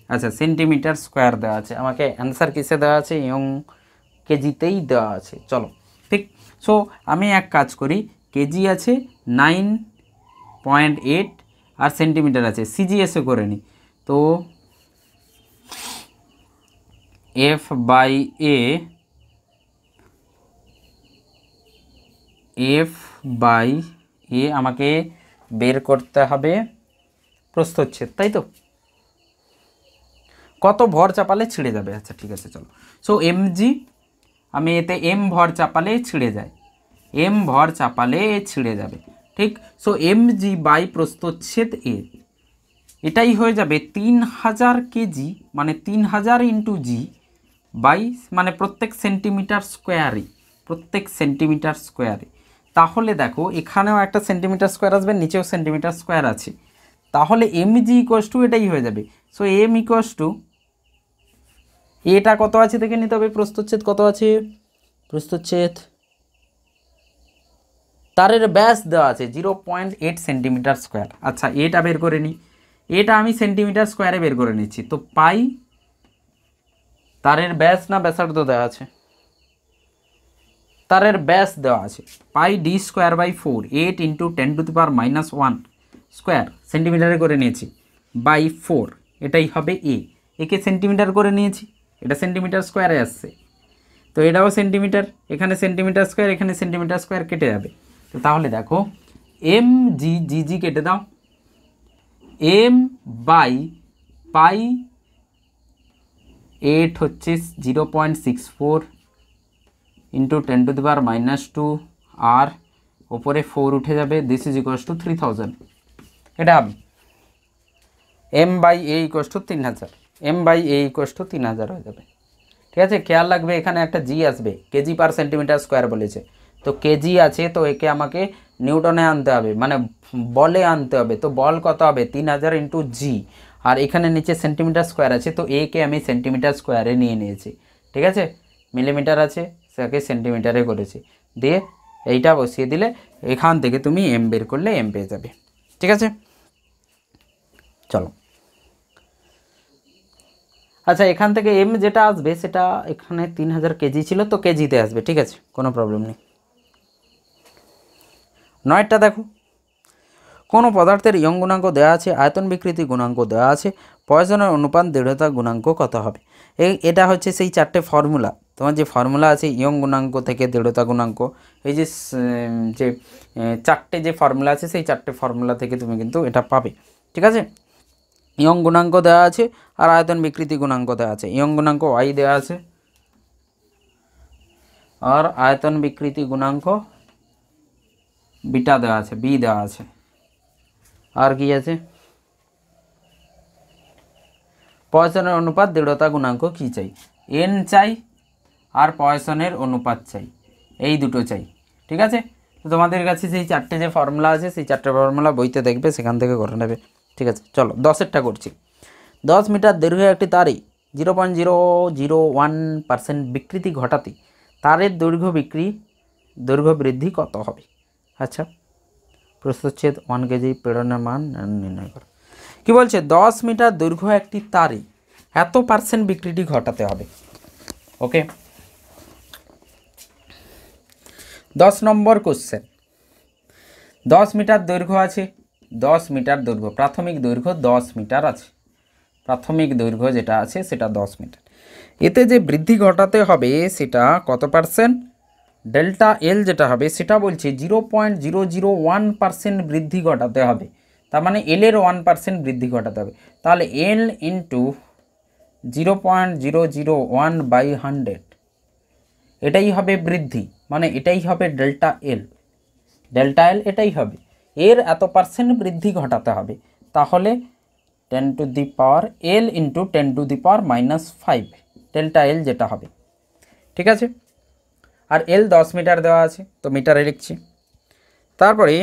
আচ্ছা, সেন্টিমিটার স্কোয়ার দেওয়া আছে, আমাকে অ্যান্সার কিসে দেওয়া আছে, ইয়ং কেজিতেই দেওয়া আছে। চলো ঠিক। সো আমি এক কাজ করি, কেজি আছে 9.8 আর সেন্টিমিটার আছে, সিজিএসে করে নিই। তো F/A, F/A আমাকে বের করতে হবে প্রস্থচ্ছেদ, তাই তো, কত ভর চাপালে ছিঁড়ে যাবে। আচ্ছা ঠিক আছে, চলো। সো mg, আমি এতে m ভর চাপালে ছিঁড়ে যায়, m ভর চাপালে ছিঁড়ে যাবে, ঠিক। সো mg/ প্রস্থচ্ছেদ a, এটাই হয়ে যাবে 3000 কেজি, মানে 3000 × g বাই, মানে প্রত্যেক সেন্টিমিটার স্কোয়ারে, প্রত্যেক সেন্টিমিটার স্কোয়ারে। তাহলে দেখো এখানেও একটা সেন্টিমিটার স্কোয়ার আসবে, নিচেও সেন্টিমিটার স্কোয়ার আছে, তাহলে mg ইকুয়ালস টু এটাই হয়ে যাবে। সো m ইকুয়ালস টু, এটা কত আছে দেখে নিতে হবে, প্রস্থচ্ছেদ কত আছে, প্রস্থচ্ছেদ তারের ব্যাস দেওয়া আছে 0.8 সেন্টিমিটার স্কোয়ার। আচ্ছা এটা বের করে নিই, এটা আমি সেন্টিমিটার স্কোয়ারে বের করে নিচ্ছি। তো পাই, তারের ব্যাস না ব্যাসার্ধ দেওয়া আছে, তারের ব্যাস দেওয়া আছে, পাই d²/4, 8 × 10⁻⁻1 স্কোয়ার, সেন্টিমিটারে করে নিয়েছি, বাই 4, এটাই হবে এ। একে সেন্টিমিটার করে নিয়েছি, এটা সেন্টিমিটার স্কোয়ারে আসছে, তো এটাও সেন্টিমিটার, এখানে সেন্টিমিটার স্কোয়ার, এখানে সেন্টিমিটার স্কোয়ার কেটে যাবে। তো তাহলে দেখো mg কেটে দাও, m/π8 হচ্ছে 0.64 × 10⁻⁻2, আর ওপরে 4 উঠে যাবে, দিস ইজ ইকুয়ালস টু 3000। এটা হবে m/a equals to 3000, m/a equals to 3000 হয়ে যাবে। ঠিক আছে, খেয়াল রাখবে এখানে একটা জি আসবে, kg/cm² বলেছে, তো কেজি আছে, তো একে আমাকে নিউটনে আনতে হবে, মানে বলে আনতে হবে। তো বল কত হবে 3000 × g, আর এখানে নিচে সেন্টিমিটার স্কোয়ার আছে, তো একে আমি সেন্টিমিটার স্কোয়ারে নিয়ে নিয়েছি। ঠিক আছে, মিলিমিটার আছে, সেটাকে সেন্টিমিটারে করেছি, দিয়ে এইটা বসিয়ে দিলে এখান থেকে তুমি এম বের করলে এম পেয়ে যাবে। ঠিক আছে, চলো। আচ্ছা এখান থেকে এম যেটা আসবে সেটা এখানে 3000 কেজি ছিল, তো কেজিতে আসবে। ঠিক আছে, কোনো প্রবলেম নেই। 9টা দেখো, কোনো পদার্থের ইয়ং গুণাঙ্ক দেওয়া আছে, আয়তন বিকৃতি গুণাঙ্ক দেওয়া আছে, পয়সনের অনুপাত দৃঢ়তা গুণাঙ্ক কত হবে। এটা হচ্ছে সেই 4টে ফর্মুলা, তোমার যে ফর্মুলা আছে ইয়ং গুণাঙ্ক থেকে দৃঢ়তা গুণাঙ্ক, এই যে যে চারটে যে ফর্মুলা আছে সেই চারটে ফর্মুলা থেকে তুমি কিন্তু এটা পাবে। ঠিক আছে, ইয়ং গুণাঙ্ক দেওয়া আছে আর আয়তন বিকৃতি গুণাঙ্ক দেওয়া আছে। ইয়ং গুণাঙ্ক ওয়াই দেওয়া আছে আর আয়তন বিকৃতি গুণাঙ্ক বিটা দেওয়া আছে, বি দেওয়া আছে। আর কি আছে, পয়সনের অনুপাত দৃঢ়তা গুণাঙ্ক কি চাই, এন চাই আর পয়সনের অনুপাত চাই, এই দুটো চাই। ঠিক আছে, তো তোমাদের কাছে সেই চারটে যে ফর্মুলা আছে সেই চারটে ফর্মুলা বইতে দেখবে, সেখান থেকে করে নেবে। ঠিক আছে, চলো 10এরটা করছি। 10 মিটার দৈর্ঘ্যের একটি তারে 0.001% বিকৃতি ঘটাতে তারের দৈর্ঘ্য বৃদ্ধি কত হবে? আচ্ছা, প্রস্থচ্ছেদ 1 কেজি, পীড়নের মান নির্ণয় করো। কি বলছে, 10 মিটার দৈর্ঘ্য একটি তারে এত % বিকৃতি ঘটাতে হবে। ওকে, 10 নম্বর কোশ্চেন। 10 মিটার দৈর্ঘ্য আছে, 10 মিটার দৈর্ঘ্য, প্রাথমিক দৈর্ঘ্য 10 মিটার আছে, প্রাথমিক দৈর্ঘ্য যেটা আছে সেটা 10 মিটার। এতে যে বৃদ্ধি ঘটাতে হবে সেটা কত %? ডেল্টা এল যেটা হবে সেটা বলছে 0.001% বৃদ্ধি ঘটাতে হবে। তার মানে এল এর 1% বৃদ্ধি ঘটাতে হবে। তাহলে এল ইন্টু 0.001/100, এটাই হবে বৃদ্ধি, মানে এটাই হবে ডেল্টা এল। ডেল্টা এল এটাই হবে, এর এত % বৃদ্ধি ঘটাতে হবে। তাহলে 10 to the power L into 10 to the power -5 delta L যেটা হবে। ঠিক আছে, আর এল 10 মিটার দেওয়া আছে, তো মিটারে লিখছি। তারপরে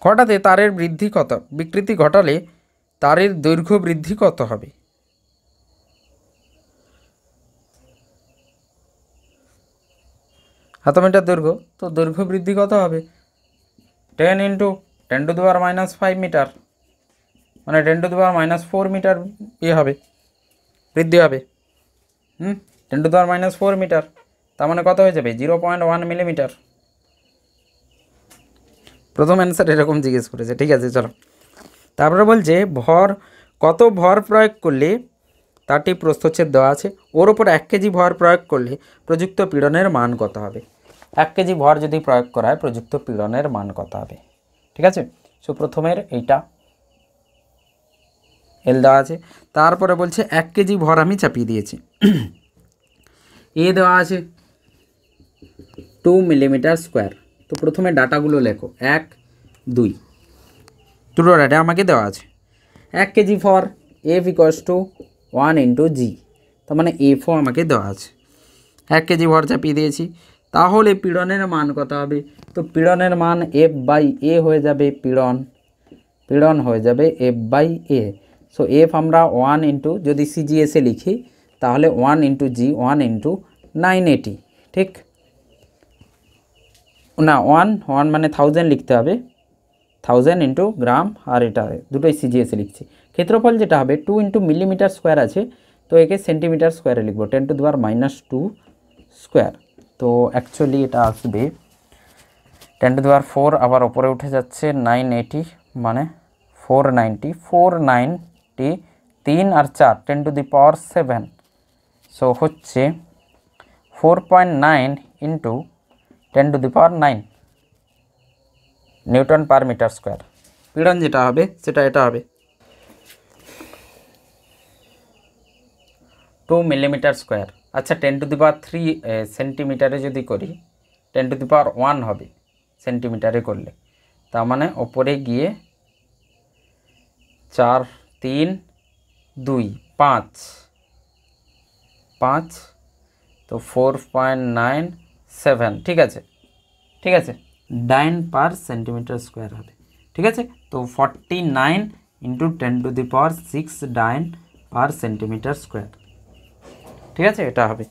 ঘটাতে তারের বৃদ্ধি কত, বিকৃতি ঘটালে তারের দৈর্ঘ্য বৃদ্ধি কত হবে? এত মিটার দৈর্ঘ্য, তো দৈর্ঘ্য বৃদ্ধি কত হবে? 10 into 10 to the power -5 metre, মানে 10 টু দি পাওয়ার -4 মিটার হবে, বৃদ্ধি হবে। 10 টু দি পাওয়ার -4 মিটার, তার মানে কত হয়ে যাবে? 0.1 মিলিমিটার। প্রথম অ্যান্সার এরকম জিজ্ঞেস করেছে। ঠিক আছে, চলো তারপরে বলছে কত ভর প্রয়োগ করলে, তারটি প্রস্থচ্ছেদ দেওয়া আছে, ওর ওপর 1 কেজি ভর প্রয়োগ করলে প্রযুক্ত পীড়নের মান কত হবে? 1 কেজি ভর যদি প্রয়োগ করা হয় প্রযুক্ত পীড়নের মান কত হবে? ঠিক আছে, সো প্রথমের এইটা এল দেওয়া আছে, তারপরে বলছে 1 কেজি ভর আমি চাপিয়ে দিয়েছি, এ দেওয়া আছে 2 মিলিমিটার স্কোয়ার। তো প্রথমে ডাটাগুলো লেখো, 1 2, দুটো ডাটা আমাকে দেওয়া আছে। 1 KG for F equals to 1 into G, তার মানে এফও আমাকে দেওয়া আছে। 1 কেজি ভর চাপিয়ে দিয়েছি, তাহলে পীড়নের মান কত হবে? তো পীড়নের মান F/A হয়ে যাবে, পীড়ন হয়ে যাবে F/A। সো এফ আমরা 1 ইন্টু, যদি সিজিএসে লিখি তাহলে 1 ইন্টু জি, 1 ইন্টু 980। ঠিক না, 1 মানে 1000 লিখতে হবে, 1000 ইন্টু গ্রাম, আর এটা দুটোই সিজিএসে লিখছি। ক্ষেত্রফল যেটা হবে 2 ইন্টু মিলিমিটার স্কোয়ার আছে, তো একে সেন্টিমিটার স্কোয়ারে লিখবো, 10 টু দি পাওয়ার -2 স্কোয়ার। তো অ্যাকচুয়ালি এটা আসবে 10 টু দি পাওয়ার 4, আবার ওপরে উঠে যাচ্ছে 980, মানে 490, 3 আর 4 10 টু দি পাওয়ার 7। সো হচ্ছে 4.9 into 10 to the power 9 newton per metre square. পীড়ন যেটা হবে সেটা এটা হবে 2 মিলিমিটার স্কোয়ার। আচ্ছা, 10 টু দি পাওয়ার 3 সেন্টিমিটারে যদি করি 10 টু দি পাওয়ার 1 হবে সেন্টিমিটারে করলে, তার মানে ওপরে গিয়ে 4 3 2 5, তো 4.97। ঠিক আছে, ঠিক আছে, ডাইন পার সেন্টিমিটার স্কোয়ার হবে। ঠিক আছে, তো 49 into 10 to the power 6 dyne per centimetre square. ঠিক আছে, এটা হবে।